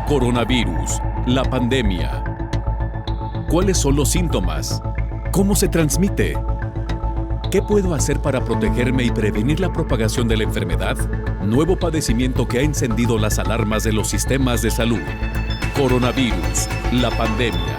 Coronavirus, la pandemia. ¿Cuáles son los síntomas? ¿Cómo se transmite? ¿Qué puedo hacer para protegerme y prevenir la propagación de la enfermedad? Nuevo padecimiento que ha encendido las alarmas de los sistemas de salud. Coronavirus, la pandemia.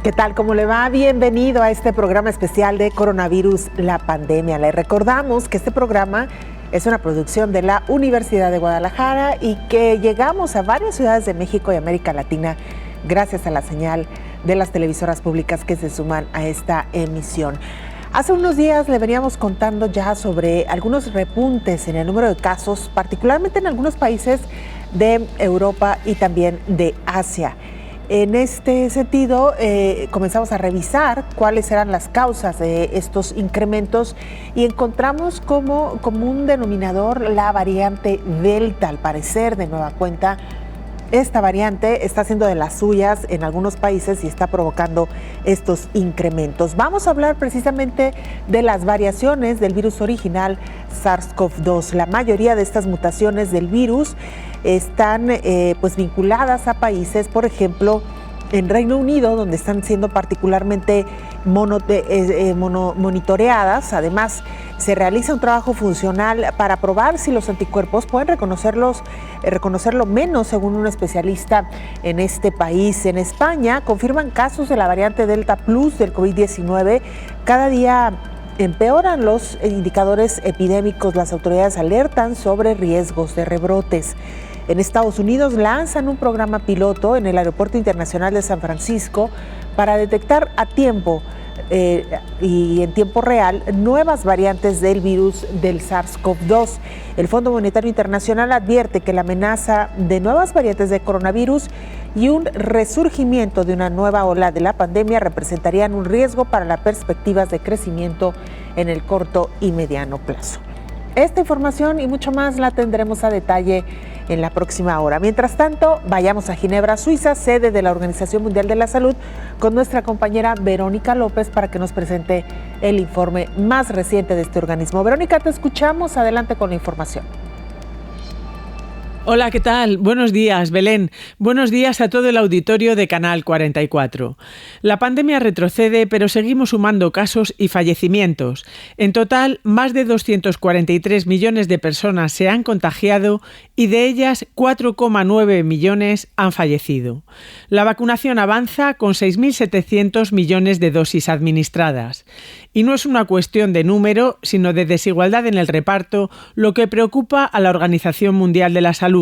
¿Qué tal? ¿Cómo le va? Bienvenido a este programa especial de Coronavirus, la pandemia. Le recordamos que este programa es una producción de la Universidad de Guadalajara y que llegamos a varias ciudades de México y América Latina gracias a la señal de las televisoras públicas que se suman a esta emisión. Hace unos días le veníamos contando ya sobre algunos repuntes en el número de casos, particularmente en algunos países de Europa y también de Asia. En este sentido, comenzamos a revisar cuáles eran las causas de estos incrementos y encontramos como un denominador la variante Delta, al parecer, de nueva cuenta. Esta variante está haciendo de las suyas en algunos países y está provocando estos incrementos. Vamos a hablar precisamente de las variaciones del virus original SARS-CoV-2. La mayoría de estas mutaciones del virus están vinculadas a países, por ejemplo, en Reino Unido, donde están siendo particularmente monitoreadas. Además, se realiza un trabajo funcional para probar si los anticuerpos pueden reconocerlo menos, según un especialista en este país. En España, confirman casos de la variante Delta Plus del COVID-19. Cada día empeoran los indicadores epidémicos. Las autoridades alertan sobre riesgos de rebrotes. En Estados Unidos lanzan un programa piloto en el Aeropuerto Internacional de San Francisco para detectar a tiempo y en tiempo real nuevas variantes del virus del SARS-CoV-2. El Fondo Monetario Internacional advierte que la amenaza de nuevas variantes de coronavirus y un resurgimiento de una nueva ola de la pandemia representarían un riesgo para las perspectivas de crecimiento en el corto y mediano plazo. Esta información y mucho más la tendremos a detalle en la próxima hora. Mientras tanto, vayamos a Ginebra, Suiza, sede de la Organización Mundial de la Salud, con nuestra compañera Verónica López para que nos presente el informe más reciente de este organismo. Verónica, te escuchamos. Adelante con la información. Hola, ¿qué tal? Buenos días, Belén. Buenos días a todo el auditorio de Canal 44. La pandemia retrocede, pero seguimos sumando casos y fallecimientos. En total, más de 243 millones de personas se han contagiado y de ellas 4,9 millones han fallecido. La vacunación avanza con 6.700 millones de dosis administradas. Y no es una cuestión de número, sino de desigualdad en el reparto, lo que preocupa a la Organización Mundial de la Salud,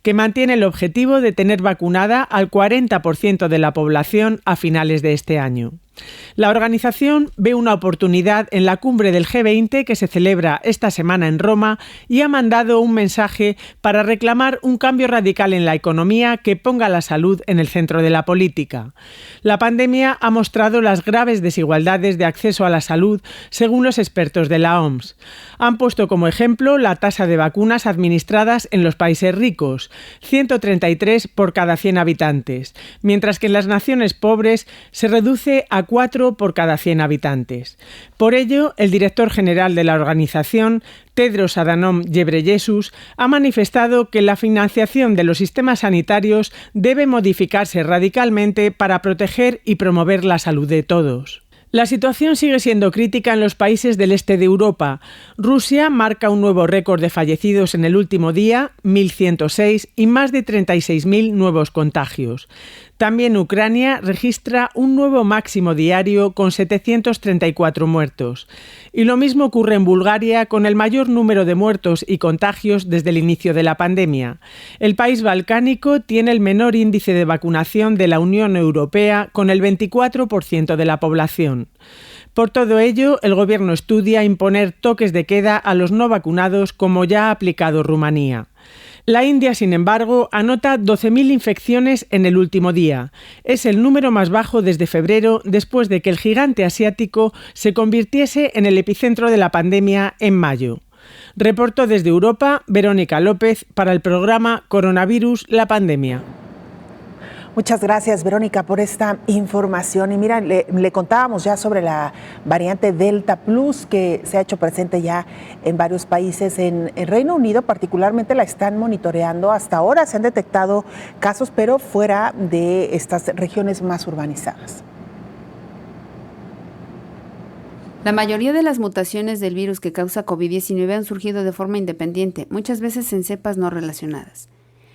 que mantiene el objetivo de tener vacunada al 40% de la población a finales de este año. La organización ve una oportunidad en la cumbre del G20 que se celebra esta semana en Roma y ha mandado un mensaje para reclamar un cambio radical en la economía que ponga la salud en el centro de la política. La pandemia ha mostrado las graves desigualdades de acceso a la salud, según los expertos de la OMS. Han puesto como ejemplo la tasa de vacunas administradas en los países ricos, 133 por cada 100 habitantes, mientras que en las naciones pobres se reduce a 4 por cada 100 habitantes. Por ello, el director general de la organización, Tedros Adhanom Ghebreyesus, ha manifestado que la financiación de los sistemas sanitarios debe modificarse radicalmente para proteger y promover la salud de todos. La situación sigue siendo crítica en los países del este de Europa. Rusia marca un nuevo récord de fallecidos en el último día, 1.106, y más de 36.000 nuevos contagios. También Ucrania registra un nuevo máximo diario con 734 muertos. Y lo mismo ocurre en Bulgaria, con el mayor número de muertos y contagios desde el inicio de la pandemia. El país balcánico tiene el menor índice de vacunación de la Unión Europea, con el 24% de la población. Por todo ello, el gobierno estudia imponer toques de queda a los no vacunados, como ya ha aplicado Rumanía. La India, sin embargo, anota 12.000 infecciones en el último día. Es el número más bajo desde febrero, después de que el gigante asiático se convirtiese en el epicentro de la pandemia en mayo. Reportó desde Europa Verónica López para el programa Coronavirus, la pandemia. Muchas gracias, Verónica, por esta información. Y mira, le contábamos ya sobre la variante Delta Plus que se ha hecho presente ya en varios países. En Reino Unido particularmente la están monitoreando. Hasta ahora se han detectado casos, pero fuera de estas regiones más urbanizadas. La mayoría de las mutaciones del virus que causa COVID-19 han surgido de forma independiente, muchas veces en cepas no relacionadas.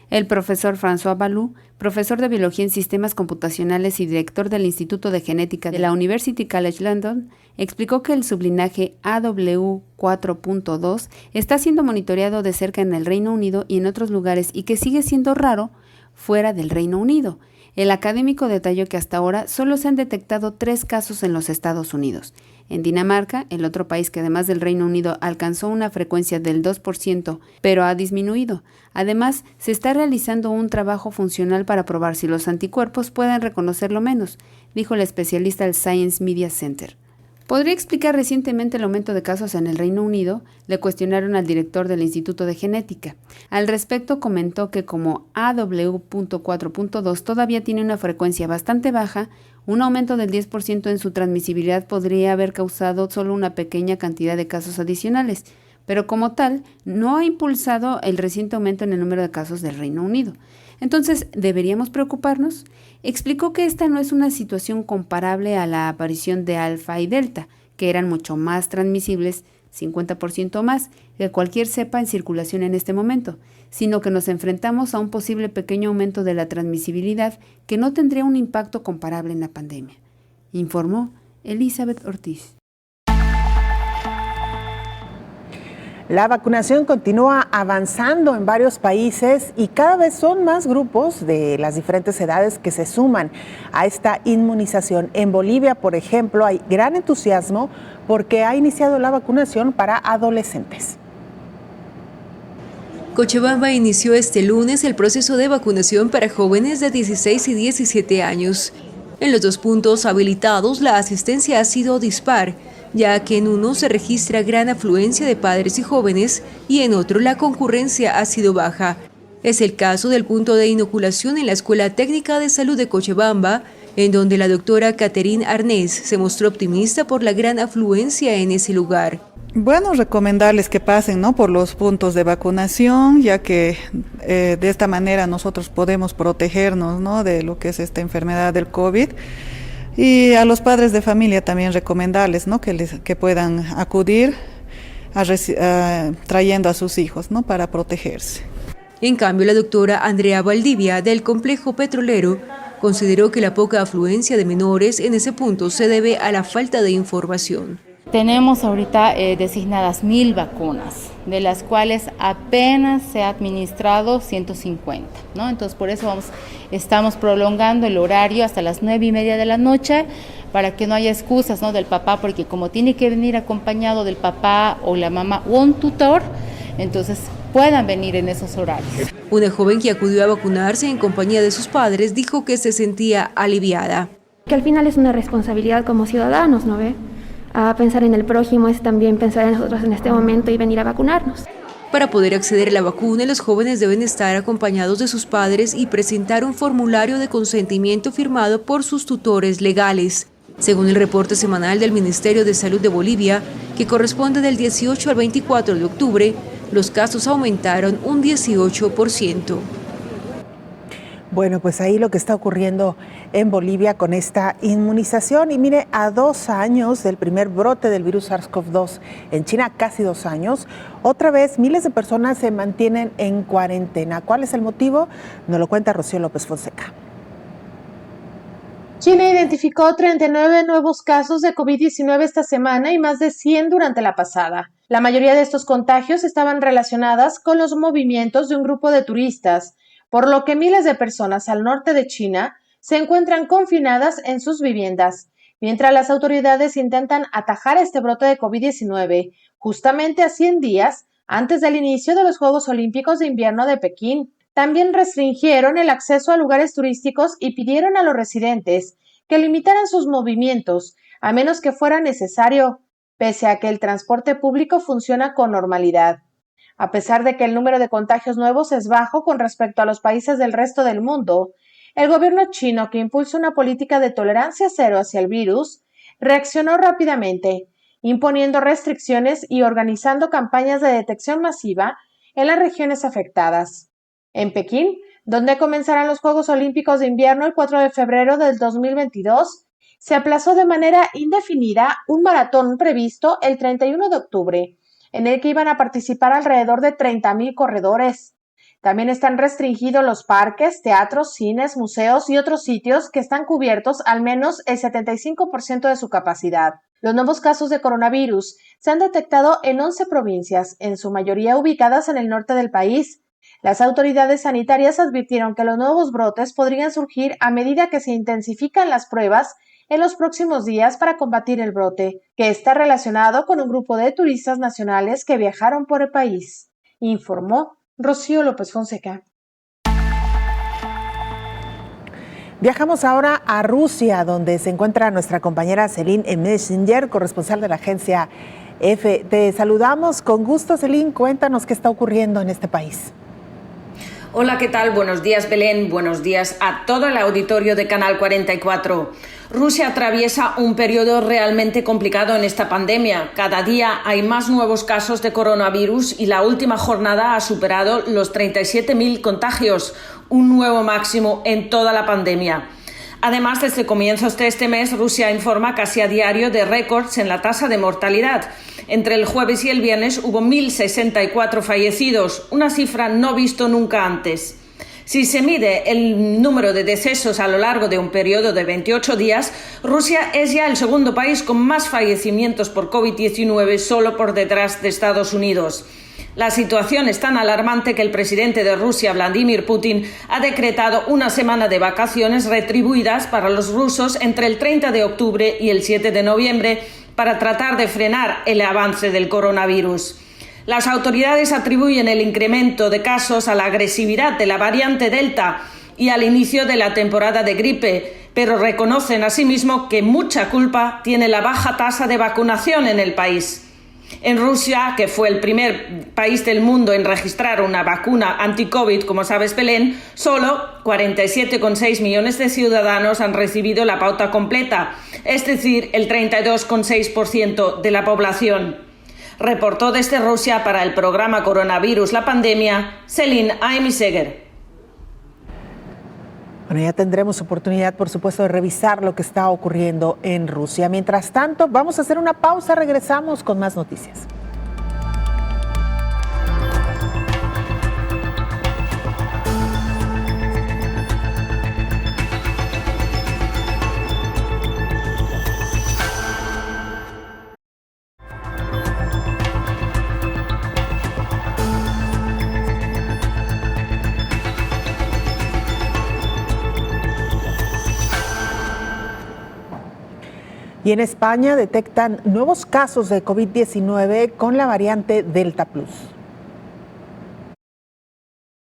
El profesor François Balloux, profesor de Biología en Sistemas Computacionales y director del Instituto de Genética de la University College London, explicó que el sublinaje AW4.2 está siendo monitoreado de cerca en el Reino Unido y en otros lugares y que sigue siendo raro fuera del Reino Unido. El académico detalló que hasta ahora solo se han detectado 3 casos en los Estados Unidos. En Dinamarca, el otro país que además del Reino Unido alcanzó una frecuencia del 2%, pero ha disminuido. Además, se está realizando un trabajo funcional para probar si los anticuerpos pueden reconocerlo menos, dijo el especialista del Science Media Center. ¿Podría explicar recientemente el aumento de casos en el Reino Unido? Le cuestionaron al director del Instituto de Genética. Al respecto comentó que como AW.4.2 todavía tiene una frecuencia bastante baja, un aumento del 10% en su transmisibilidad podría haber causado solo una pequeña cantidad de casos adicionales, pero como tal, no ha impulsado el reciente aumento en el número de casos del Reino Unido. Entonces, ¿deberíamos preocuparnos? Explicó que esta no es una situación comparable a la aparición de Alfa y Delta, que eran mucho más transmisibles, 50% más, que cualquier cepa en circulación en este momento, sino que nos enfrentamos a un posible pequeño aumento de la transmisibilidad que no tendría un impacto comparable en la pandemia, informó Elizabeth Ortiz. La vacunación continúa avanzando en varios países y cada vez son más grupos de las diferentes edades que se suman a esta inmunización. En Bolivia, por ejemplo, hay gran entusiasmo porque ha iniciado la vacunación para adolescentes. Cochabamba inició este lunes el proceso de vacunación para jóvenes de 16 y 17 años. En los 2 puntos habilitados, la asistencia ha sido dispar, ya que en uno se registra gran afluencia de padres y jóvenes y en otro la concurrencia ha sido baja. Es el caso del punto de inoculación en la Escuela Técnica de Salud de Cochabamba, en donde la doctora Catherine Arnés se mostró optimista por la gran afluencia en ese lugar. Bueno, recomendarles que pasen, ¿no?, por los puntos de vacunación, ya que de esta manera nosotros podemos protegernos, ¿no?, de lo que es esta enfermedad del COVID. Y a los padres de familia también recomendarles, ¿no?, que puedan acudir trayendo a sus hijos, ¿no?, para protegerse. En cambio, la doctora Andrea Valdivia, del complejo petrolero, consideró que la poca afluencia de menores en ese punto se debe a la falta de información. Tenemos ahorita designadas 1.000 vacunas, de las cuales apenas se ha administrado 150, ¿no? Entonces por eso estamos prolongando el horario hasta las 9:30 de la noche para que no haya excusas, ¿no?, del papá, porque como tiene que venir acompañado del papá o la mamá o un tutor, entonces puedan venir en esos horarios. Una joven que acudió a vacunarse en compañía de sus padres dijo que se sentía aliviada. Que al final es una responsabilidad como ciudadanos, ¿no ve? A pensar en el prójimo es también pensar en nosotros en este momento y venir a vacunarnos. Para poder acceder a la vacuna, los jóvenes deben estar acompañados de sus padres y presentar un formulario de consentimiento firmado por sus tutores legales. Según el reporte semanal del Ministerio de Salud de Bolivia, que corresponde del 18 al 24 de octubre, los casos aumentaron un 18%. Bueno, pues ahí lo que está ocurriendo en Bolivia con esta inmunización. Y mire, a 2 años del primer brote del virus SARS-CoV-2 en China, casi 2 años, otra vez miles de personas se mantienen en cuarentena. ¿Cuál es el motivo? Nos lo cuenta Rocío López Fonseca. China identificó 39 nuevos casos de COVID-19 esta semana y más de 100 durante la pasada. La mayoría de estos contagios estaban relacionadas con los movimientos de un grupo de turistas, por lo que miles de personas al norte de China se encuentran confinadas en sus viviendas, mientras las autoridades intentan atajar este brote de COVID-19 justamente a 100 días antes del inicio de los Juegos Olímpicos de Invierno de Pekín. También restringieron el acceso a lugares turísticos y pidieron a los residentes que limitaran sus movimientos, a menos que fuera necesario, pese a que el transporte público funciona con normalidad. A pesar de que el número de contagios nuevos es bajo con respecto a los países del resto del mundo, El gobierno chino, que impulsa una política de tolerancia cero hacia el virus, reaccionó rápidamente, imponiendo restricciones y organizando campañas de detección masiva en las regiones afectadas. En Pekín, donde comenzarán los Juegos Olímpicos de Invierno el 4 de febrero del 2022, se aplazó de manera indefinida un maratón previsto el 31 de octubre, en el que iban a participar alrededor de 30,000 corredores. También están restringidos los parques, teatros, cines, museos y otros sitios que están cubiertos al menos el 75% de su capacidad. Los nuevos casos de coronavirus se han detectado en 11 provincias, en su mayoría ubicadas en el norte del país. Las autoridades sanitarias advirtieron que los nuevos brotes podrían surgir a medida que se intensifican las pruebas en los próximos días para combatir el brote, que está relacionado con un grupo de turistas nacionales que viajaron por el país, informó Rocío López Fonseca. Viajamos ahora a Rusia, donde se encuentra nuestra compañera Celine Messenger, corresponsal de la agencia EFE. Te saludamos con gusto, Celine. Cuéntanos qué está ocurriendo en este país. Hola, ¿qué tal? Buenos días, Belén. Buenos días a todo el auditorio de Canal 44. Rusia atraviesa un periodo realmente complicado en esta pandemia. Cada día hay más nuevos casos de coronavirus y la última jornada ha superado los 37.000 contagios, un nuevo máximo en toda la pandemia. Además, desde comienzos de este mes, Rusia informa casi a diario de récords en la tasa de mortalidad. Entre el jueves y el viernes hubo 1.064 fallecidos, una cifra no visto nunca antes. Si se mide el número de decesos a lo largo de un periodo de 28 días, Rusia es ya el segundo país con más fallecimientos por COVID-19, solo por detrás de Estados Unidos. La situación es tan alarmante que el presidente de Rusia, Vladimir Putin, ha decretado una semana de vacaciones retribuidas para los rusos entre el 30 de octubre y el 7 de noviembre para tratar de frenar el avance del coronavirus. Las autoridades atribuyen el incremento de casos a la agresividad de la variante Delta y al inicio de la temporada de gripe, pero reconocen asimismo que mucha culpa tiene la baja tasa de vacunación en el país. En Rusia, que fue el primer país del mundo en registrar una vacuna anti-COVID, como sabes, Belén, solo 47,6 millones de ciudadanos han recibido la pauta completa, es decir, el 32,6% de la población. Reportó desde Rusia para el programa Coronavirus, la pandemia, Celine Messenger. Bueno, ya tendremos oportunidad, por supuesto, de revisar lo que está ocurriendo en Rusia. Mientras tanto, vamos a hacer una pausa, regresamos con más noticias. Y en España detectan nuevos casos de COVID-19 con la variante Delta Plus.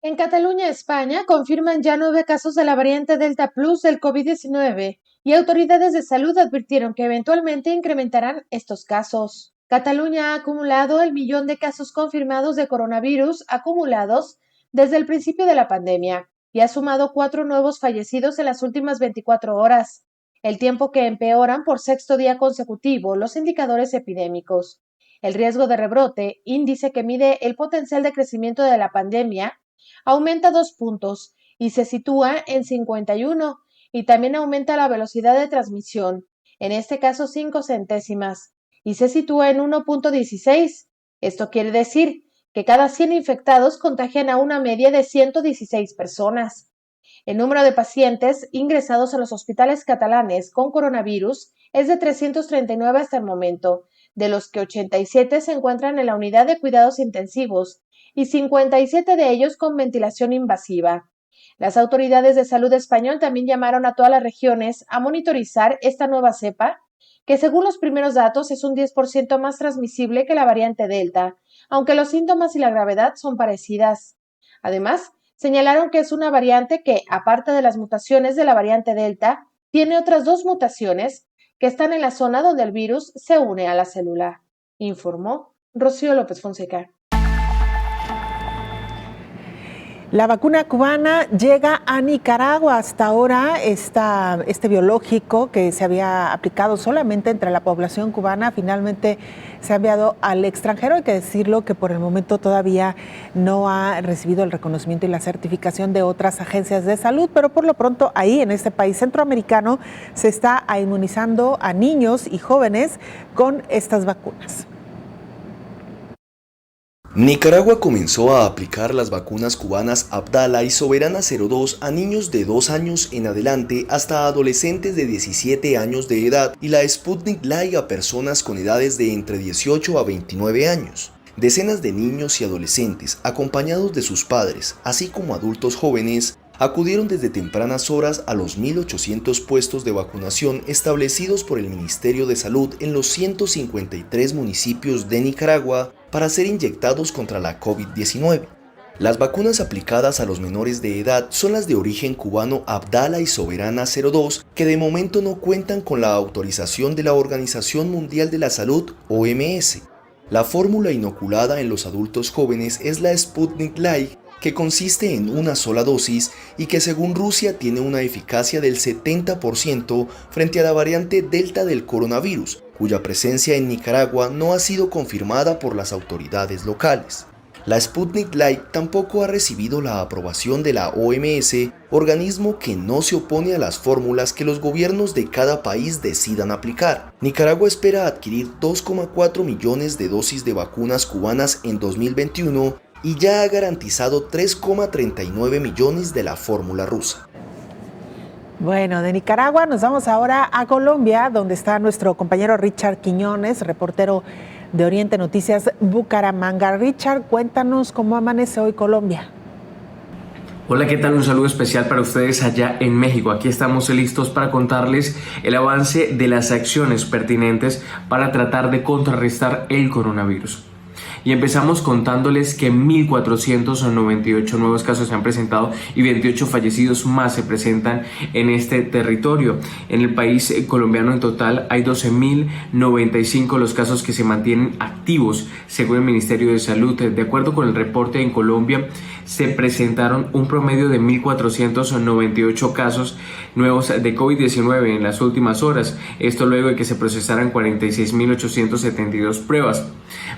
En Cataluña, España, confirman ya 9 casos de la variante Delta Plus del COVID-19 y autoridades de salud advirtieron que eventualmente incrementarán estos casos. Cataluña ha acumulado el 1.000.000 de casos confirmados de coronavirus acumulados desde el principio de la pandemia y ha sumado 4 nuevos fallecidos en las últimas 24 horas. El tiempo que empeoran por sexto día consecutivo los indicadores epidémicos. El riesgo de rebrote, índice que mide el potencial de crecimiento de la pandemia, aumenta 2 puntos y se sitúa en 51, y también aumenta la velocidad de transmisión, en este caso 5 centésimas, y se sitúa en 1.16. Esto quiere decir que cada 100 infectados contagian a una media de 116 personas. El número de pacientes ingresados en los hospitales catalanes con coronavirus es de 339 hasta el momento, de los que 87 se encuentran en la unidad de cuidados intensivos y 57 de ellos con ventilación invasiva. Las autoridades de salud español también llamaron a todas las regiones a monitorizar esta nueva cepa, que según los primeros datos es un 10% más transmisible que la variante Delta, aunque los síntomas y la gravedad son parecidas. Además, señalaron que es una variante que, aparte de las mutaciones de la variante Delta, tiene otras 2 mutaciones que están en la zona donde el virus se une a la célula, informó Rocío López Fonseca. La vacuna cubana llega a Nicaragua. Hasta ahora este biológico que se había aplicado solamente entre la población cubana finalmente se ha enviado al extranjero. Hay que decirlo que por el momento todavía no ha recibido el reconocimiento y la certificación de otras agencias de salud, pero por lo pronto ahí en este país centroamericano se está inmunizando a niños y jóvenes con estas vacunas. Nicaragua comenzó a aplicar las vacunas cubanas Abdala y Soberana 02 a niños de 2 años en adelante hasta adolescentes de 17 años de edad y la Sputnik Light a personas con edades de entre 18 a 29 años. Decenas de niños y adolescentes, acompañados de sus padres, así como adultos jóvenes, acudieron desde tempranas horas a los 1.800 puestos de vacunación establecidos por el Ministerio de Salud en los 153 municipios de Nicaragua para ser inyectados contra la COVID-19. Las vacunas aplicadas a los menores de edad son las de origen cubano Abdala y Soberana 02, que de momento no cuentan con la autorización de la Organización Mundial de la Salud, OMS. La fórmula inoculada en los adultos jóvenes es la Sputnik Light, que consiste en una sola dosis y que según Rusia tiene una eficacia del 70% frente a la variante Delta del coronavirus, cuya presencia en Nicaragua no ha sido confirmada por las autoridades locales. La Sputnik Light tampoco ha recibido la aprobación de la OMS, organismo que no se opone a las fórmulas que los gobiernos de cada país decidan aplicar. Nicaragua espera adquirir 2,4 millones de dosis de vacunas cubanas en 2021 y ya ha garantizado 3,39 millones de la fórmula rusa. Bueno, de Nicaragua nos vamos ahora a Colombia, donde está nuestro compañero Richard Quiñones, reportero de Oriente Noticias Bucaramanga. Richard, cuéntanos cómo amanece hoy Colombia. Hola, ¿qué tal? Un saludo especial para ustedes allá en México. Aquí estamos listos para contarles el avance de las acciones pertinentes para tratar de contrarrestar el coronavirus. Y empezamos contándoles que 1.498 nuevos casos se han presentado y 28 fallecidos más se presentan en este territorio. En el país colombiano en total hay 12.095 los casos que se mantienen activos, según el Ministerio de Salud. De acuerdo con el reporte, en Colombia se presentaron un promedio de 1.498 casos nuevos de COVID-19 en las últimas horas. Esto luego de que se procesaran 46.872 pruebas,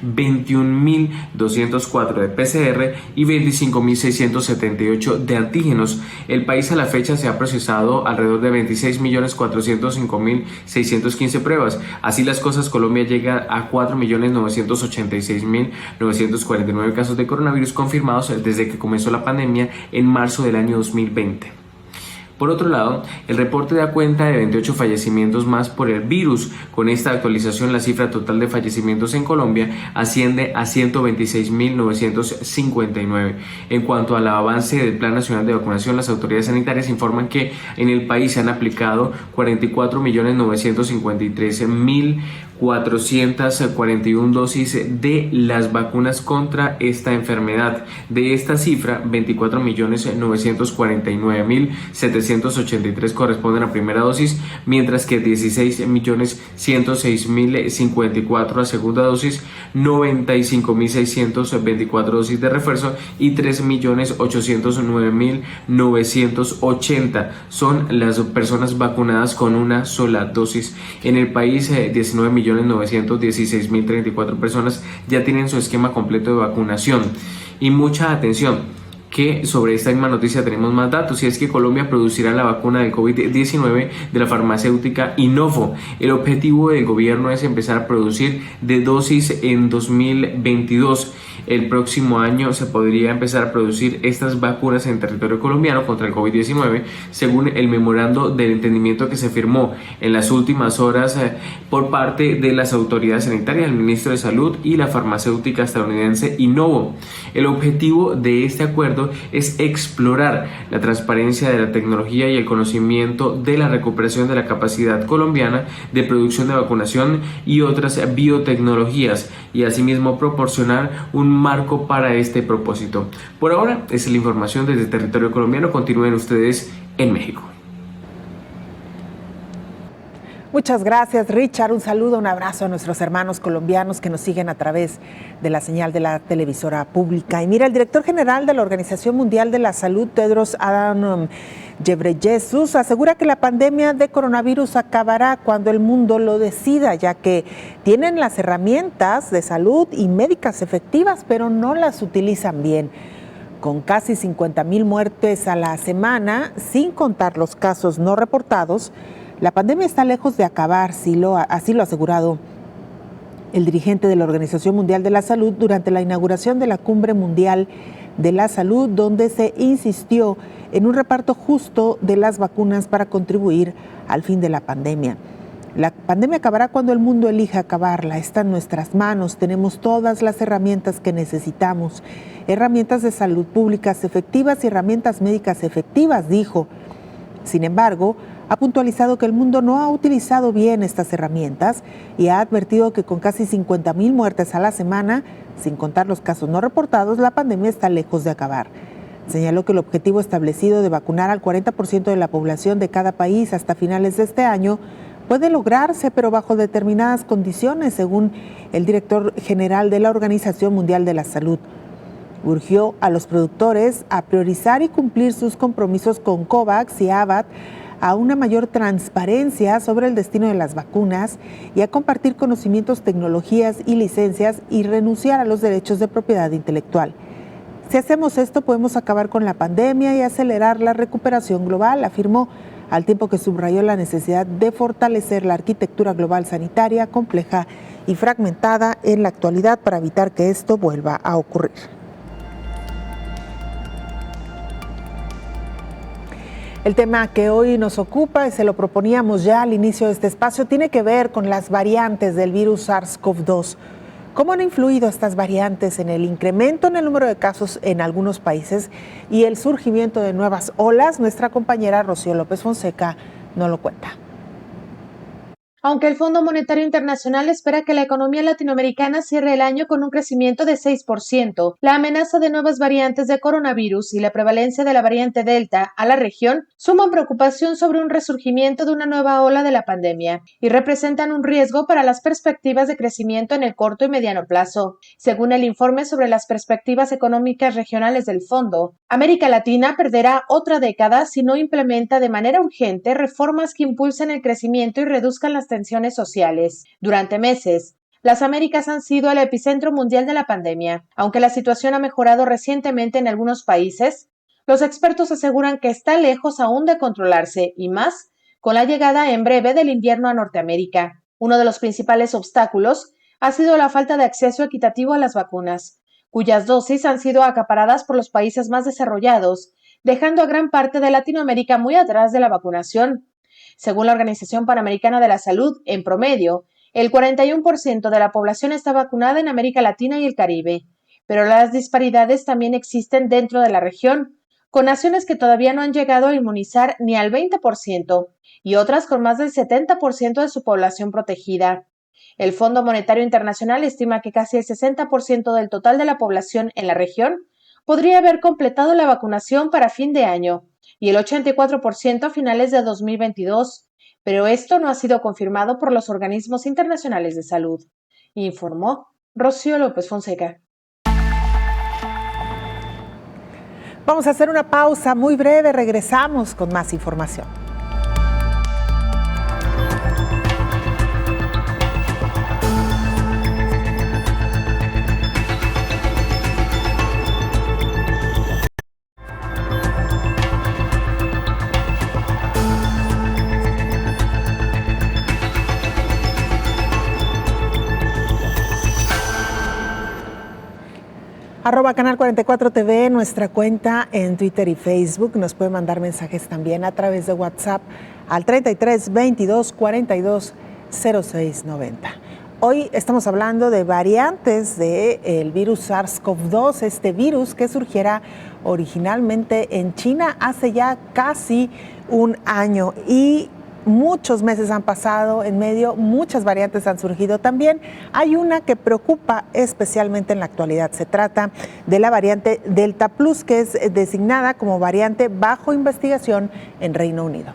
21.204 de PCR y 25.678 de antígenos. El país a la fecha se ha procesado alrededor de 26.405.615 pruebas. Así las cosas, Colombia llega a 4.986.949 casos de coronavirus confirmados desde que comenzó la pandemia en marzo del año 2020. Por otro lado, el reporte da cuenta de 28 fallecimientos más por el virus. Con esta actualización, la cifra total de fallecimientos en Colombia asciende a 126.959. En cuanto al avance del Plan Nacional de Vacunación, las autoridades sanitarias informan que en el país se han aplicado 44.953.441 dosis de las vacunas contra esta enfermedad. De esta cifra, 24.949.783 corresponden a primera dosis, mientras que 16.106.054 a segunda dosis, 95.624 dosis de refuerzo y 3.809.980 son las personas vacunadas con una sola dosis. En el país, 19.916.034 personas ya tienen su esquema completo de vacunación. Y mucha atención, que sobre esta misma noticia tenemos más datos, y es que Colombia producirá la vacuna del COVID-19 de la farmacéutica Inovo. El objetivo del gobierno es empezar a producir de dosis en 2022. El próximo año se podría empezar a producir estas vacunas en territorio colombiano contra el COVID-19, según el memorando del entendimiento que se firmó en las últimas horas por parte de las autoridades sanitarias, el ministro de Salud y la farmacéutica estadounidense Inovo. El objetivo de este acuerdo es explorar la transparencia de la tecnología y el conocimiento de la recuperación de la capacidad colombiana de producción de vacunación y otras biotecnologías, y asimismo proporcionar un marco para este propósito. Por ahora, esa es la información desde el territorio colombiano. Continúen ustedes en México. Muchas gracias, Richard. Un saludo, un abrazo a nuestros hermanos colombianos que nos siguen a través de la señal de la televisora pública. Y mira, el director general de la Organización Mundial de la Salud, Tedros Adhanom Ghebreyesus, asegura que la pandemia de coronavirus acabará cuando el mundo lo decida, ya que tienen las herramientas de salud y médicas efectivas, pero no las utilizan bien. Con casi 50,000 muertes a la semana, sin contar los casos no reportados, la pandemia está lejos de acabar, así lo ha asegurado el dirigente de la Organización Mundial de la Salud durante la inauguración de la Cumbre Mundial de la Salud, donde se insistió en un reparto justo de las vacunas para contribuir al fin de la pandemia. La pandemia acabará cuando el mundo elija acabarla. Está en nuestras manos. Tenemos todas las herramientas que necesitamos. Herramientas de salud públicas efectivas y herramientas médicas efectivas, dijo. Sin embargo, ha puntualizado que el mundo no ha utilizado bien estas herramientas y ha advertido que con casi 50,000 muertes a la semana, sin contar los casos no reportados, la pandemia está lejos de acabar. Señaló que el objetivo establecido de vacunar al 40% de la población de cada país hasta finales de este año puede lograrse, pero bajo determinadas condiciones, según el director general de la Organización Mundial de la Salud. Urgió a los productores a priorizar y cumplir sus compromisos con COVAX y AVAT, a una mayor transparencia sobre el destino de las vacunas y a compartir conocimientos, tecnologías y licencias y renunciar a los derechos de propiedad intelectual. Si hacemos esto, podemos acabar con la pandemia y acelerar la recuperación global, afirmó, al tiempo que subrayó la necesidad de fortalecer la arquitectura global sanitaria compleja y fragmentada en la actualidad para evitar que esto vuelva a ocurrir. El tema que hoy nos ocupa, y se lo proponíamos ya al inicio de este espacio, tiene que ver con las variantes del virus SARS-CoV-2. ¿Cómo han influido estas variantes en el incremento en el número de casos en algunos países y el surgimiento de nuevas olas? Nuestra compañera Rocío López Fonseca nos lo cuenta. Aunque el Fondo Monetario Internacional espera que la economía latinoamericana cierre el año con un crecimiento de 6%, la amenaza de nuevas variantes de coronavirus y la prevalencia de la variante Delta a la región suman preocupación sobre un resurgimiento de una nueva ola de la pandemia y representan un riesgo para las perspectivas de crecimiento en el corto y mediano plazo. Según el informe sobre las perspectivas económicas regionales del fondo, América Latina perderá otra década si no implementa de manera urgente reformas que impulsen el crecimiento y reduzcan las tensiones sociales. Durante meses, las Américas han sido el epicentro mundial de la pandemia. Aunque la situación ha mejorado recientemente en algunos países, los expertos aseguran que está lejos aún de controlarse, y más con la llegada en breve del invierno a Norteamérica. Uno de los principales obstáculos ha sido la falta de acceso equitativo a las vacunas, cuyas dosis han sido acaparadas por los países más desarrollados, dejando a gran parte de Latinoamérica muy atrás de la vacunación. Según la Organización Panamericana de la Salud, en promedio, el 41% de la población está vacunada en América Latina y el Caribe, pero las disparidades también existen dentro de la región, con naciones que todavía no han llegado a inmunizar ni al 20% y otras con más del 70% de su población protegida. El Fondo Monetario Internacional estima que casi el 60% del total de la población en la región podría haber completado la vacunación para fin de año, y el 84% a finales de 2022, pero esto no ha sido confirmado por los organismos internacionales de salud, informó Rocío López Fonseca. Vamos a hacer una pausa muy breve, regresamos con más información. @Canal 44 TV, nuestra cuenta en Twitter y Facebook. Nos puede mandar mensajes también a través de WhatsApp al 33 22 42 06 90. Hoy estamos hablando de variantes del virus SARS-CoV-2, este virus que surgiera originalmente en China hace ya casi un año y muchos meses han pasado en medio, muchas variantes han surgido también. Hay una que preocupa especialmente en la actualidad. Se trata de la variante Delta Plus, que es designada como variante bajo investigación en Reino Unido.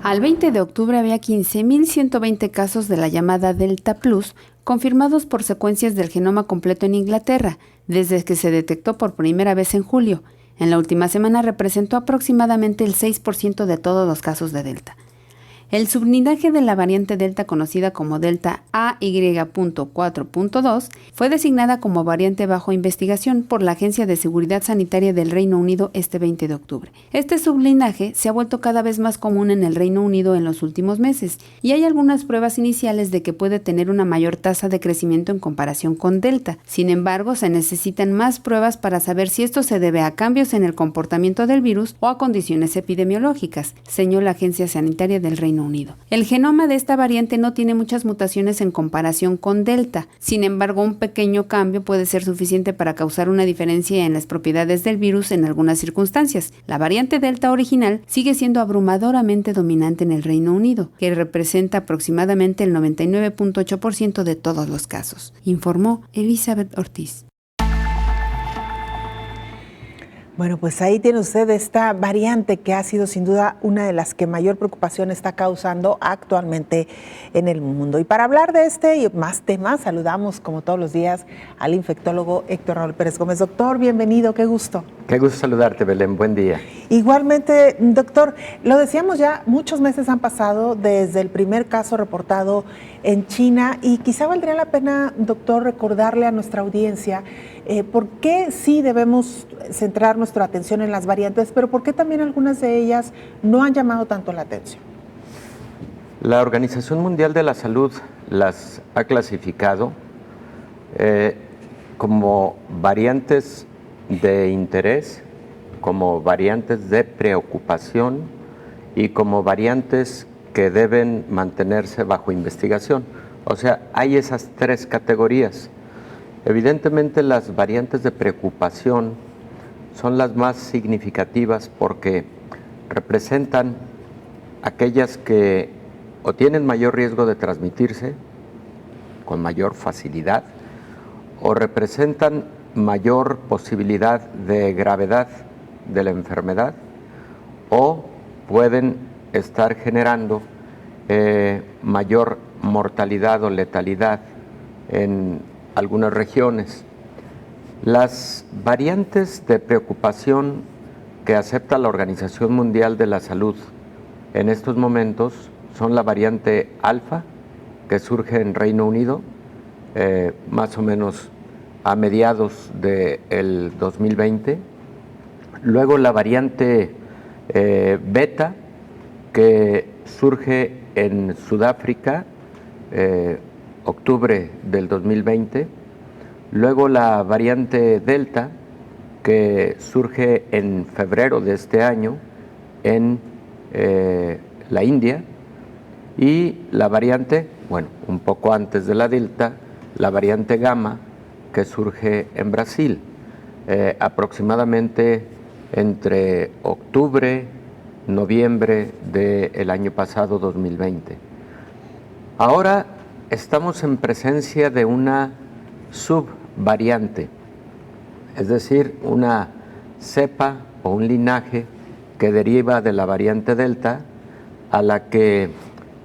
Al 20 de octubre había 15.120 casos de la llamada Delta Plus confirmados por secuencias del genoma completo en Inglaterra, desde que se detectó por primera vez en julio. En la última semana representó aproximadamente el 6% de todos los casos de Delta. El sublinaje de la variante Delta, conocida como Delta AY.4.2, fue designada como variante bajo investigación por la Agencia de Seguridad Sanitaria del Reino Unido este 20 de octubre. Este sublinaje se ha vuelto cada vez más común en el Reino Unido en los últimos meses, y hay algunas pruebas iniciales de que puede tener una mayor tasa de crecimiento en comparación con Delta. Sin embargo, se necesitan más pruebas para saber si esto se debe a cambios en el comportamiento del virus o a condiciones epidemiológicas, señaló la Agencia Sanitaria del Reino Unido. El genoma de esta variante no tiene muchas mutaciones en comparación con Delta. Sin embargo, un pequeño cambio puede ser suficiente para causar una diferencia en las propiedades del virus en algunas circunstancias. La variante Delta original sigue siendo abrumadoramente dominante en el Reino Unido, que representa aproximadamente el 99.8% de todos los casos, informó Elizabeth Ortiz. Bueno, pues ahí tiene usted esta variante que ha sido sin duda una de las que mayor preocupación está causando actualmente en el mundo. Y para hablar de este y más temas, saludamos como todos los días al infectólogo Héctor Raúl Pérez Gómez. Doctor, bienvenido, qué gusto. Qué gusto saludarte, Belén, buen día. Igualmente, doctor, lo decíamos ya, muchos meses han pasado desde el primer caso reportado en China y quizá valdría la pena, doctor, recordarle a nuestra audiencia por qué sí debemos centrar nuestra atención en las variantes, pero por qué también algunas de ellas no han llamado tanto la atención. La Organización Mundial de la Salud las ha clasificado como variantes de interés, como variantes de preocupación y como variantes que deben mantenerse bajo investigación. O sea, hay esas tres categorías. Evidentemente las variantes de preocupación son las más significativas porque representan aquellas que o tienen mayor riesgo de transmitirse con mayor facilidad o representan mayor posibilidad de gravedad de la enfermedad o pueden estar generando mayor mortalidad o letalidad en algunas regiones. Las variantes de preocupación que acepta la Organización Mundial de la Salud en estos momentos son la variante alfa, que surge en Reino Unido, más o menos a mediados del 2020. Luego la variante beta, que surge en Sudáfrica, octubre del 2020. Luego la variante delta, que surge en febrero de este año en la India. Y la variante, bueno, un poco antes de la delta, la variante gamma, que surge en Brasil, aproximadamente entre octubre, noviembre del año pasado, 2020. Ahora estamos en presencia de una subvariante, es decir, una cepa o un linaje que deriva de la variante delta, a la que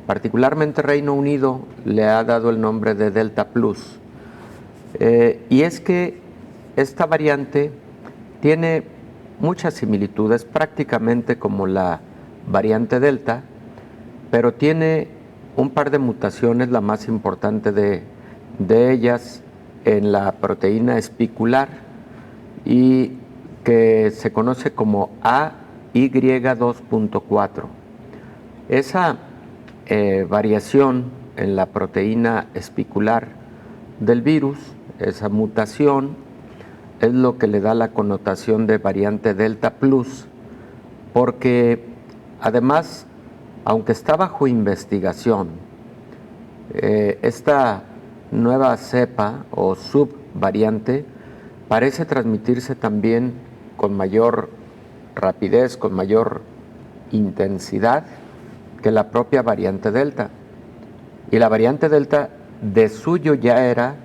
particularmente Reino Unido le ha dado el nombre de Delta Plus. Y es que esta variante tiene muchas similitudes, prácticamente como la variante Delta, pero tiene un par de mutaciones, la más importante de ellas en la proteína espicular y que se conoce como AY2.4. Esa variación en la proteína espicular del virus, esa mutación, es lo que le da la connotación de variante Delta Plus, porque además, aunque está bajo investigación, esta nueva cepa o subvariante parece transmitirse también con mayor rapidez, con mayor intensidad que la propia variante Delta. Y la variante Delta de suyo ya era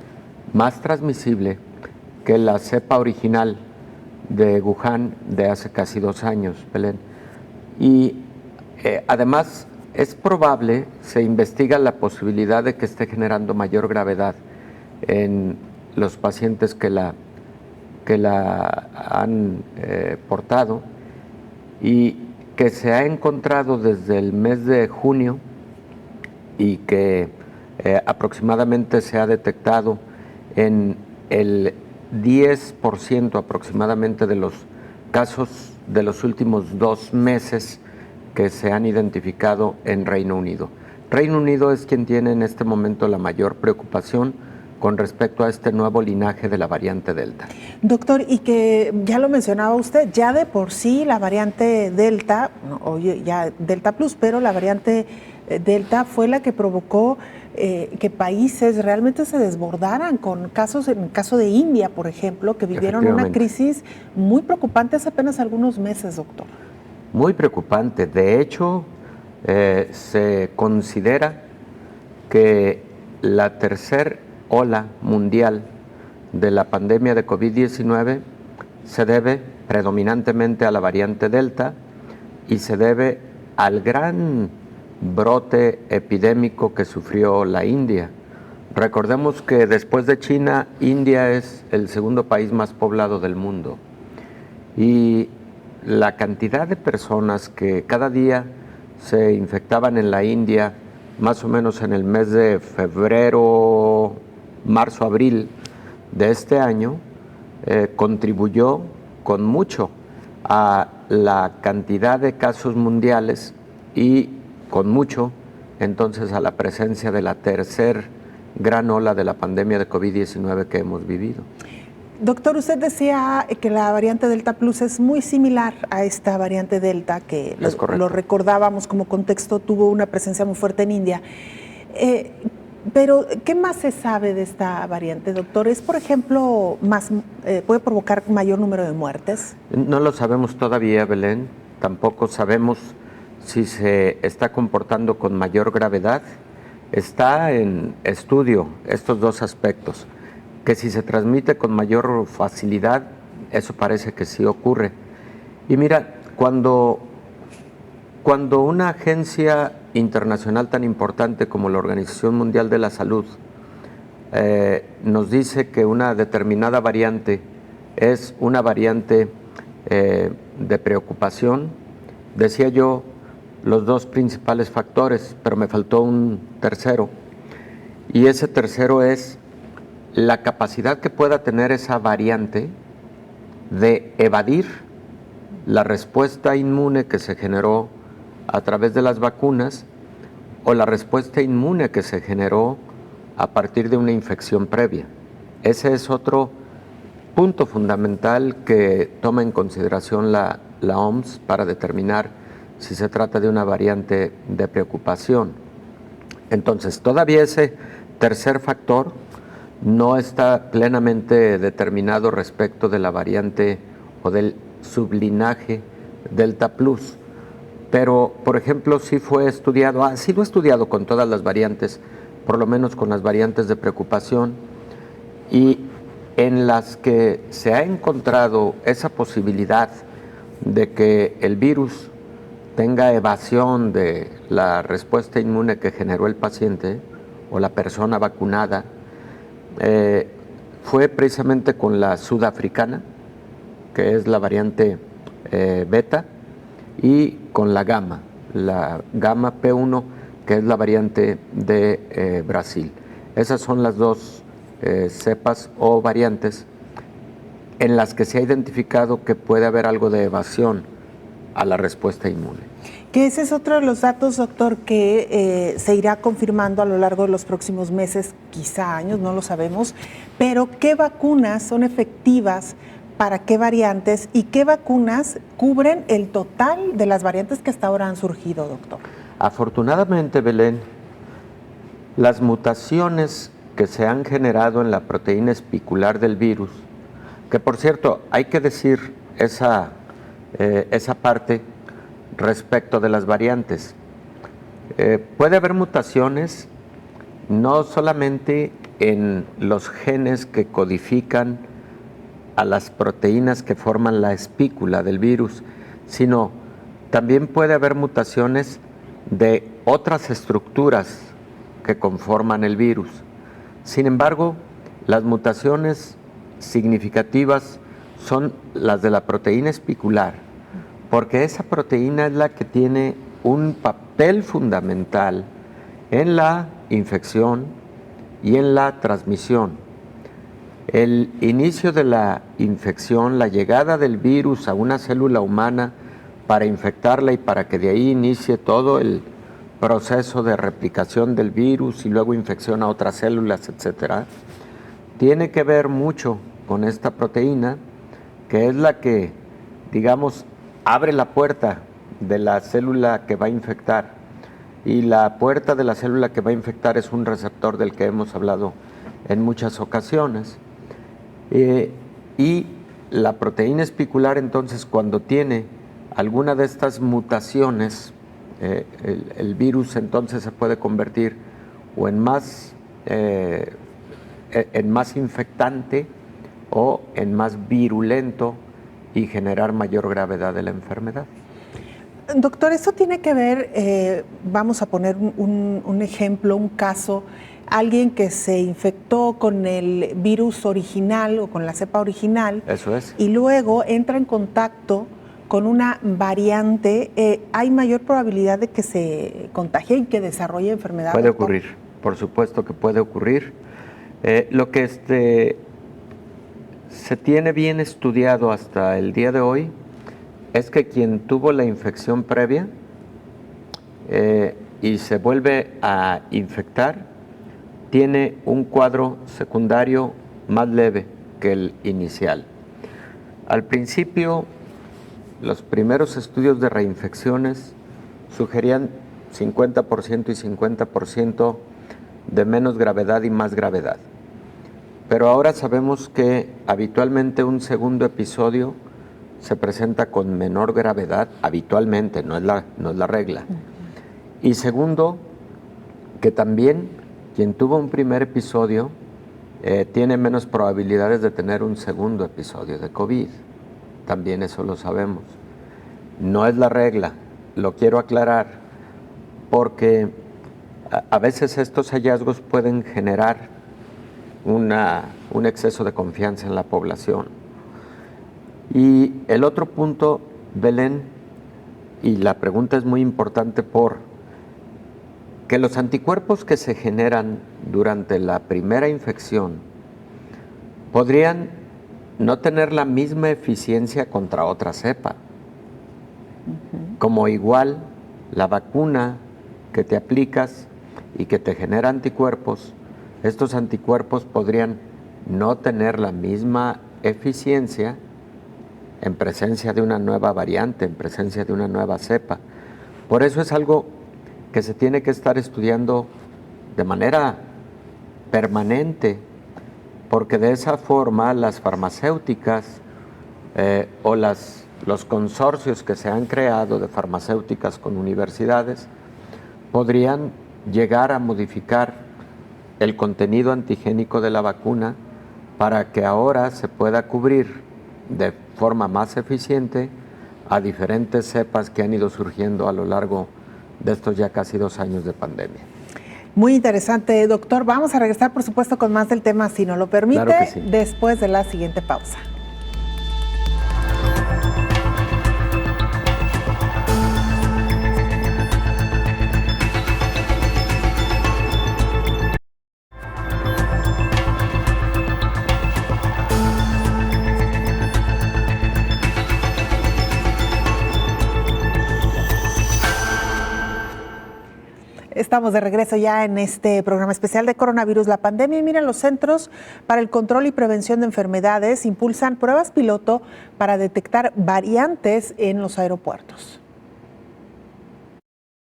más transmisible que la cepa original de Wuhan de hace casi 2 años, Belén. Y además es probable, se investiga la posibilidad de que esté generando mayor gravedad en los pacientes que la han portado, y que se ha encontrado desde el mes de junio y que aproximadamente se ha detectado en el 10% aproximadamente de los casos de los últimos 2 meses que se han identificado en Reino Unido. Reino Unido es quien tiene en este momento la mayor preocupación con respecto a este nuevo linaje de la variante Delta. Doctor, y que ya lo mencionaba usted, ya de por sí la variante Delta, o ya Delta Plus, pero la variante Delta fue la que provocó que países realmente se desbordaran con casos, en el caso de India, por ejemplo, que vivieron una crisis muy preocupante hace apenas algunos meses, doctor. Muy preocupante. De hecho, se considera que la tercera ola mundial de la pandemia de COVID-19 se debe predominantemente a la variante Delta y se debe al gran brote epidémico que sufrió la India. Recordemos que después de China, India es el segundo país más poblado del mundo, y la cantidad de personas que cada día se infectaban en la India, más o menos en el mes de febrero, marzo, abril de este año, contribuyó con mucho a la cantidad de casos mundiales y con mucho entonces a la presencia de la tercera gran ola de la pandemia de COVID-19 que hemos vivido. Doctor, usted decía que la variante Delta Plus es muy similar a esta variante Delta, que lo recordábamos como contexto, tuvo una presencia muy fuerte en India. Pero, ¿qué más se sabe de esta variante, doctor? ¿Es, por ejemplo, puede provocar mayor número de muertes? No lo sabemos todavía, Belén. Tampoco sabemos si se está comportando con mayor gravedad. Está en estudio estos dos aspectos, que si se transmite con mayor facilidad, eso parece que sí ocurre. Y mira, cuando una agencia internacional tan importante como la Organización Mundial de la Salud nos dice que una determinada variante es una variante de preocupación, decía yo los dos principales factores, pero me faltó un tercero, y ese tercero es la capacidad que pueda tener esa variante de evadir la respuesta inmune que se generó a través de las vacunas o la respuesta inmune que se generó a partir de una infección previa. Ese es otro punto fundamental que toma en consideración la OMS para determinar si se trata de una variante de preocupación. Entonces, todavía ese tercer factor no está plenamente determinado respecto de la variante o del sublinaje Delta Plus. Pero, por ejemplo, sí fue estudiado, ha sido estudiado con todas las variantes, por lo menos con las variantes de preocupación, y en las que se ha encontrado esa posibilidad de que el virus tenga evasión de la respuesta inmune que generó el paciente o la persona vacunada, fue precisamente con la sudafricana, que es la variante beta, y con la gamma P1, que es la variante de Brasil. Esas son las dos cepas o variantes en las que se ha identificado que puede haber algo de evasión a la respuesta inmune. Que ese es otro de los datos, doctor, que se irá confirmando a lo largo de los próximos meses, quizá años, no lo sabemos, pero ¿qué vacunas son efectivas para qué variantes y qué vacunas cubren el total de las variantes que hasta ahora han surgido, doctor? Afortunadamente, Belén, las mutaciones que se han generado en la proteína espicular del virus, que por cierto, hay que decir esa parte respecto de las variantes. Puede haber mutaciones no solamente en los genes que codifican a las proteínas que forman la espícula del virus, sino también puede haber mutaciones de otras estructuras que conforman el virus. Sin embargo, las mutaciones significativas son las de la proteína espicular, porque esa proteína es la que tiene un papel fundamental en la infección y en la transmisión. El inicio de la infección, la llegada del virus a una célula humana para infectarla y para que de ahí inicie todo el proceso de replicación del virus y luego infección a otras células, etcétera, tiene que ver mucho con esta proteína, que es la que, digamos, abre la puerta de la célula que va a infectar. Y la puerta de la célula que va a infectar es un receptor del que hemos hablado en muchas ocasiones. Y la proteína espicular, entonces, cuando tiene alguna de estas mutaciones, el virus entonces se puede convertir o en más infectante o en más virulento y generar mayor gravedad de la enfermedad. Doctor, esto tiene que ver, vamos a poner un ejemplo, un caso, alguien que se infectó con el virus original o con la cepa original. Eso es. Y luego entra en contacto con una variante, ¿hay mayor probabilidad de que se contagie y que desarrolle enfermedad? Puede ocurrir, por supuesto que puede ocurrir. Lo que se tiene bien estudiado hasta el día de hoy es que quien tuvo la infección previa y se vuelve a infectar, tiene un cuadro secundario más leve que el inicial. Al principio, los primeros estudios de reinfecciones sugerían 50% y 50% de menos gravedad y más gravedad. Pero ahora sabemos que habitualmente un segundo episodio se presenta con menor gravedad, habitualmente, no es la regla. Y segundo, que también quien tuvo un primer episodio tiene menos probabilidades de tener un segundo episodio de COVID. También eso lo sabemos. No es la regla, lo quiero aclarar, porque a veces estos hallazgos pueden generar un exceso de confianza en la población. Y el otro punto, Belén, y la pregunta es muy importante que los anticuerpos que se generan durante la primera infección podrían no tener la misma eficiencia contra otra cepa. Como igual la vacuna que te aplicas y que te genera anticuerpos, estos anticuerpos podrían no tener la misma eficiencia en presencia de una nueva variante, en presencia de una nueva cepa. Por eso es algo que se tiene que estar estudiando de manera permanente, porque de esa forma las farmacéuticas o los consorcios que se han creado de farmacéuticas con universidades podrían llegar a modificar el contenido antigénico de la vacuna para que ahora se pueda cubrir de forma más eficiente a diferentes cepas que han ido surgiendo a lo largo de estos ya casi 2 años de pandemia. Muy interesante, doctor. Vamos a regresar, por supuesto, con más del tema, si nos lo permite, claro que sí, después de la siguiente pausa. Estamos de regreso ya en este programa especial de coronavirus, la pandemia. Y miren, los Centros para el Control y Prevención de Enfermedades impulsan pruebas piloto para detectar variantes en los aeropuertos.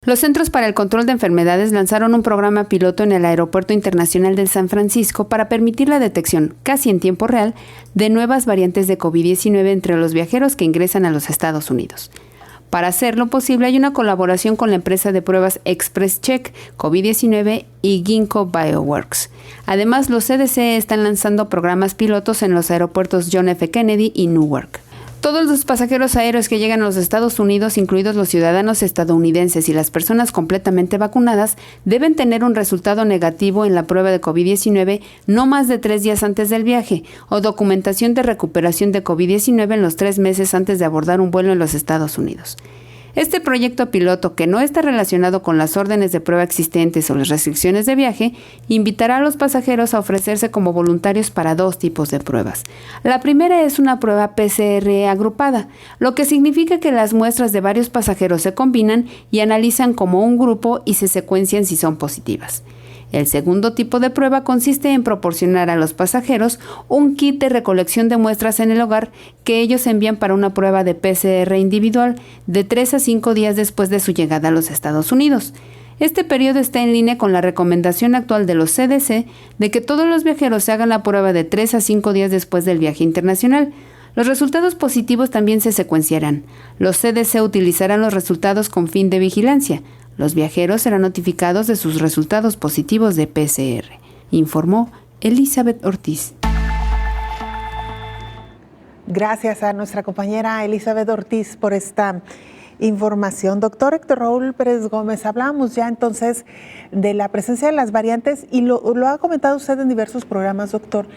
Los Centros para el Control de Enfermedades lanzaron un programa piloto en el Aeropuerto Internacional de San Francisco para permitir la detección, casi en tiempo real, de nuevas variantes de COVID-19 entre los viajeros que ingresan a los Estados Unidos. Para hacerlo posible hay una colaboración con la empresa de pruebas XpressCheck COVID-19 y Ginkgo Bioworks. Además, los CDC están lanzando programas pilotos en los aeropuertos John F. Kennedy y Newark. Todos los pasajeros aéreos que llegan a los Estados Unidos, incluidos los ciudadanos estadounidenses y las personas completamente vacunadas, deben tener un resultado negativo en la prueba de COVID-19 no más de 3 días antes del viaje o documentación de recuperación de COVID-19 en los 3 meses antes de abordar un vuelo en los Estados Unidos. Este proyecto piloto, que no está relacionado con las órdenes de prueba existentes o las restricciones de viaje, invitará a los pasajeros a ofrecerse como voluntarios para 2 tipos de pruebas. La primera es una prueba PCR agrupada, lo que significa que las muestras de varios pasajeros se combinan y analizan como un grupo y se secuencian si son positivas. El segundo tipo de prueba consiste en proporcionar a los pasajeros un kit de recolección de muestras en el hogar que ellos envían para una prueba de PCR individual de 3 a 5 días después de su llegada a los Estados Unidos. Este periodo está en línea con la recomendación actual de los CDC de que todos los viajeros se hagan la prueba de 3 a 5 días después del viaje internacional. Los resultados positivos también se secuenciarán. Los CDC utilizarán los resultados con fin de vigilancia. Los viajeros serán notificados de sus resultados positivos de PCR, informó Elizabeth Ortiz. Gracias a nuestra compañera Elizabeth Ortiz por esta información. Doctor Héctor Raúl Pérez Gómez, hablamos ya entonces de la presencia de las variantes y lo ha comentado usted en diversos programas, doctor,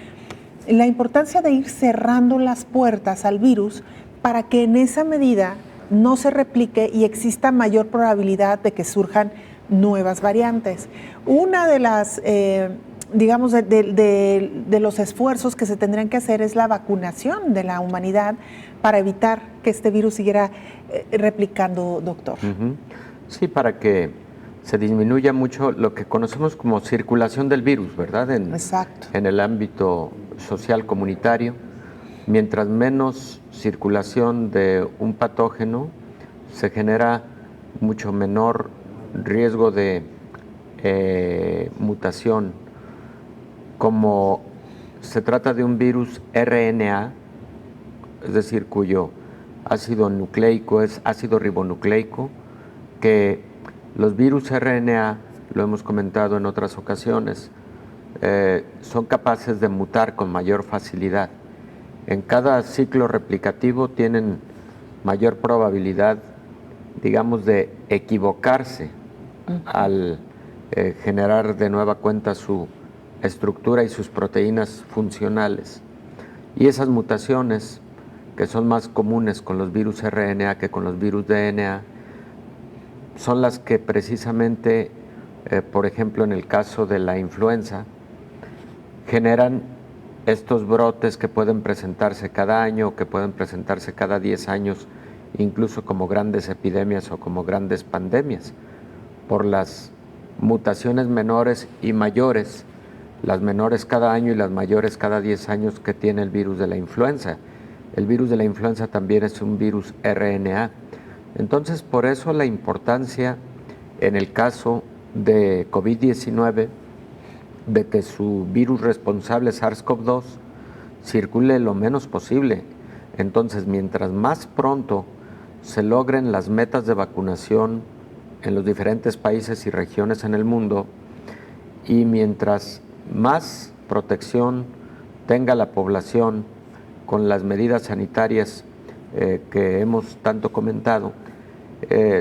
la importancia de ir cerrando las puertas al virus para que en esa medida no se replique y exista mayor probabilidad de que surjan nuevas variantes. Una de las, digamos, de los esfuerzos que se tendrían que hacer es la vacunación de la humanidad para evitar que este virus siguiera replicando, doctor. Sí, para que se disminuya mucho lo que conocemos como circulación del virus, ¿verdad? Exacto. En el ámbito social comunitario. Mientras menos circulación de un patógeno, se genera mucho menor riesgo de mutación. Como se trata de un virus RNA, es decir, cuyo ácido nucleico es ácido ribonucleico, que los virus RNA, lo hemos comentado en otras ocasiones, son capaces de mutar con mayor facilidad. En cada ciclo replicativo tienen mayor probabilidad, digamos, de equivocarse al generar de nueva cuenta su estructura y sus proteínas funcionales. Y esas mutaciones, que son más comunes con los virus RNA que con los virus DNA, son las que precisamente, por ejemplo, en el caso de la influenza, generan estos brotes que pueden presentarse cada año, que pueden presentarse cada 10 años, incluso como grandes epidemias o como grandes pandemias, por las mutaciones menores y mayores, las menores cada año y las mayores cada 10 años que tiene el virus de la influenza. El virus de la influenza también es un virus RNA. Entonces, por eso la importancia en el caso de COVID-19 de que su virus responsable SARS-CoV-2 circule lo menos posible. Entonces, mientras más pronto se logren las metas de vacunación en los diferentes países y regiones en el mundo, y mientras más protección tenga la población con las medidas sanitarias que hemos tanto comentado,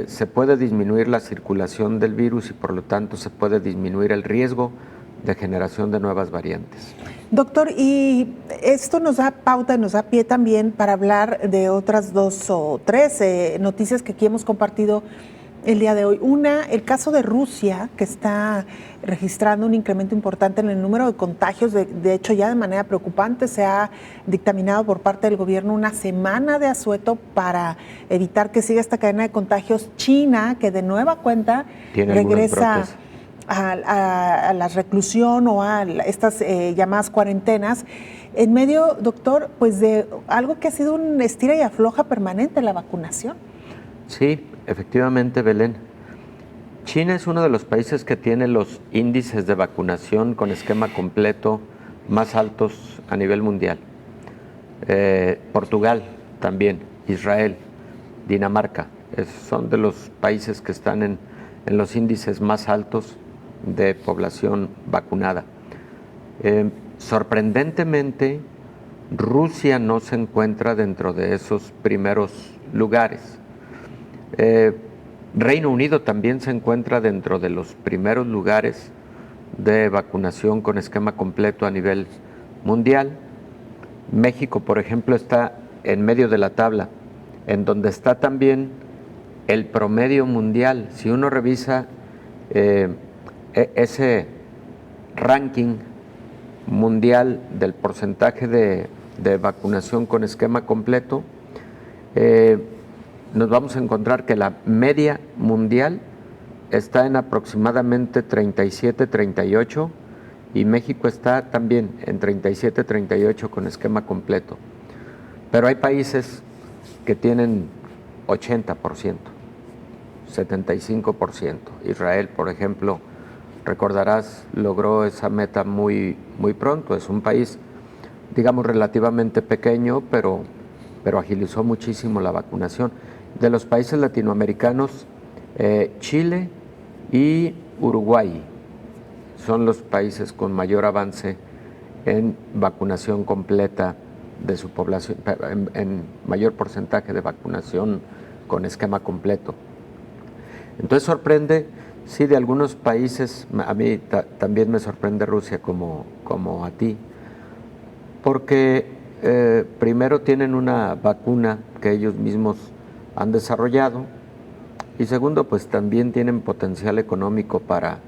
se puede disminuir la circulación del virus y por lo tanto se puede disminuir el riesgo de generación de nuevas variantes. Doctor, y esto nos da pauta, nos da pie también para hablar de otras 2 o 3 noticias que aquí hemos compartido el día de hoy. Una, el caso de Rusia, que está registrando un incremento importante en el número de contagios. De hecho, ya de manera preocupante se ha dictaminado por parte del gobierno una semana de asueto para evitar que siga esta cadena de contagios. China, que de nueva cuenta regresa a la reclusión o a estas llamadas cuarentenas, en medio, doctor, pues de algo que ha sido un estira y afloja permanente, la vacunación. Sí, efectivamente, Belén. China es uno de los países que tiene los índices de vacunación con esquema completo más altos a nivel mundial. Portugal también, Israel, Dinamarca, son de los países que están en los índices más altos de población vacunada. Sorprendentemente, Rusia no se encuentra dentro de esos primeros lugares. Reino Unido también se encuentra dentro de los primeros lugares de vacunación con esquema completo a nivel mundial. México, por ejemplo, está en medio de la tabla, en donde está también el promedio mundial. Si uno revisa ese ranking mundial del porcentaje de vacunación con esquema completo, nos vamos a encontrar que la media mundial está en aproximadamente 37-38 y México está también en 37-38 con esquema completo. Pero hay países que tienen 80%, 75%. Israel, por ejemplo, recordarás, logró esa meta muy pronto. Es un país, digamos, relativamente pequeño, pero agilizó muchísimo la vacunación. De los países latinoamericanos, Chile y Uruguay son los países con mayor avance en vacunación completa de su población, en mayor porcentaje de vacunación con esquema completo. Entonces sorprende, sí, de algunos países, a mí también me sorprende Rusia como a ti, porque primero tienen una vacuna que ellos mismos han desarrollado y segundo, pues también tienen potencial económico para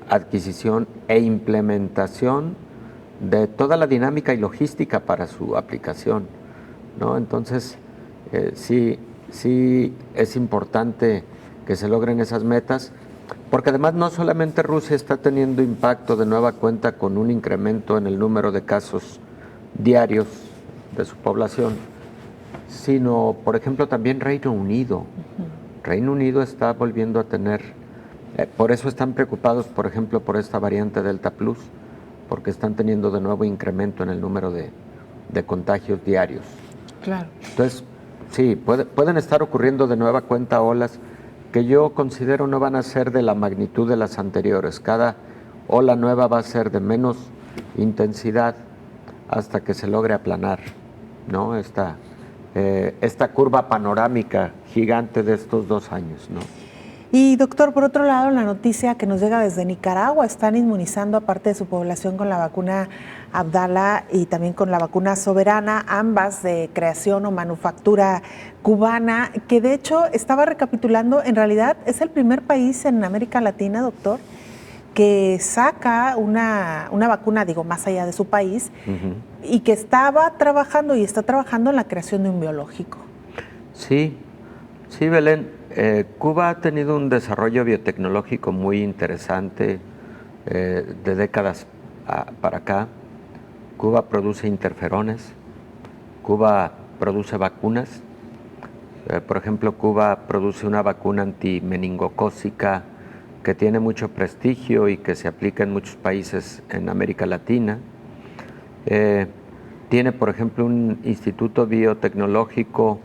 adquisición e implementación de toda la dinámica y logística para su aplicación, ¿no? Entonces, sí es importante que se logren esas metas, porque además no solamente Rusia está teniendo impacto de nueva cuenta con un incremento en el número de casos diarios de su población, sino, por ejemplo, también Reino Unido. Reino Unido está volviendo a tener, por eso están preocupados, por ejemplo, por esta variante Delta Plus, porque están teniendo de nuevo incremento en el número de contagios diarios. Claro. Entonces, sí, pueden estar ocurriendo de nueva cuenta olas que yo considero no van a ser de la magnitud de las anteriores. Cada ola nueva va a ser de menos intensidad hasta que se logre aplanar, ¿no? Esta curva panorámica gigante de estos 2 años, ¿no? Y doctor, por otro lado, la noticia que nos llega desde Nicaragua, están inmunizando a parte de su población con la vacuna Abdala y también con la vacuna Soberana, ambas de creación o manufactura cubana, que de hecho estaba recapitulando, en realidad es el primer país en América Latina, doctor, que saca una vacuna, digo, más allá de su país, y que estaba trabajando y está trabajando en la creación de un biológico. Sí, Belén. Cuba ha tenido un desarrollo biotecnológico muy interesante de décadas para acá. Cuba produce interferones, Cuba produce vacunas. Por ejemplo, Cuba produce una vacuna antimeningocócica que tiene mucho prestigio y que se aplica en muchos países en América Latina. Tiene, por ejemplo, un instituto biotecnológico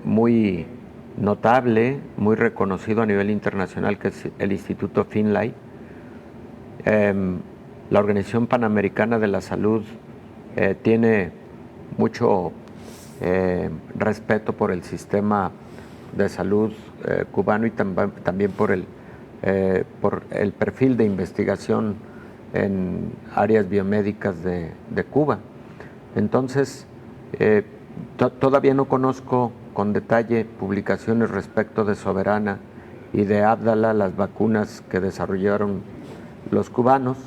muy notable, muy reconocido a nivel internacional, que es el Instituto Finlay. La Organización Panamericana de la Salud tiene mucho respeto por el sistema de salud cubano y también por el perfil de investigación en áreas biomédicas de Cuba. Entonces, todavía no conozco con detalle publicaciones respecto de Soberana y de Abdala, las vacunas que desarrollaron los cubanos,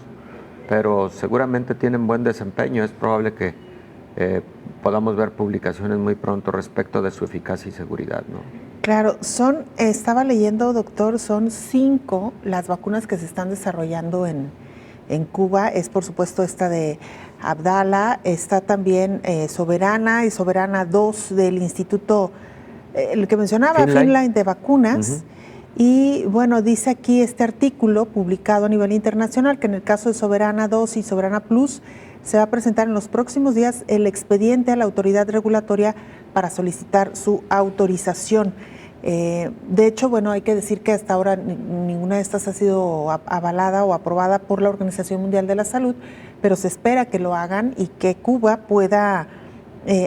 pero seguramente tienen buen desempeño. Es probable que podamos ver publicaciones muy pronto respecto de su eficacia y seguridad, ¿no? Claro, estaba leyendo, doctor, son 5 las vacunas que se están desarrollando en Cuba. Es por supuesto esta de Abdala, está también Soberana y Soberana 2 del Instituto, el que mencionaba, Finlay de vacunas. Y bueno, dice aquí este artículo publicado a nivel internacional que en el caso de Soberana 2 y Soberana Plus se va a presentar en los próximos días el expediente a la autoridad regulatoria para solicitar su autorización. De hecho, bueno, hay que decir que hasta ahora ninguna de estas ha sido avalada o aprobada por la Organización Mundial de la Salud, pero se espera que lo hagan y que Cuba pueda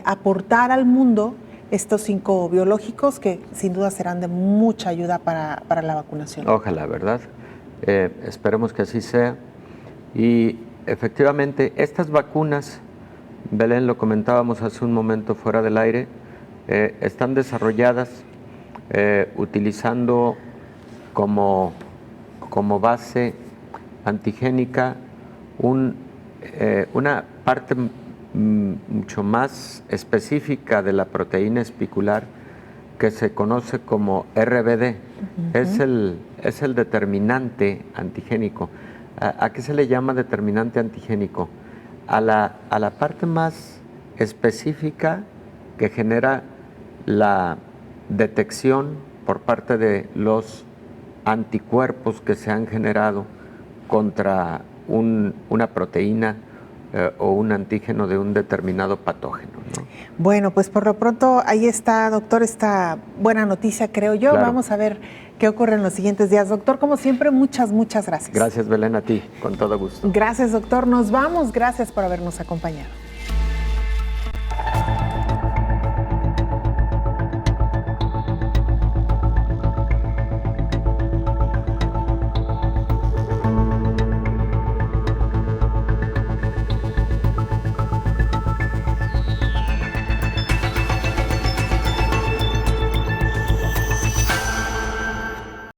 aportar al mundo estos 5 biológicos que sin duda serán de mucha ayuda para la vacunación. Ojalá, ¿verdad? Esperemos que así sea. Y efectivamente, estas vacunas, Belén, lo comentábamos hace un momento fuera del aire, están desarrolladas utilizando como base antigénica una parte mucho más específica de la proteína espicular que se conoce como RBD. Es el determinante antigénico. ¿A qué se le llama determinante antigénico? A la parte más específica que genera la detección por parte de los anticuerpos que se han generado contra una proteína o un antígeno de un determinado patógeno, ¿no? Bueno, pues por lo pronto ahí está, doctor, esta buena noticia, creo yo. Claro. Vamos a ver qué ocurre en los siguientes días. Doctor, como siempre, muchas gracias. Gracias, Belén, a ti, con todo gusto. Gracias, doctor. Nos vamos. Gracias por habernos acompañado.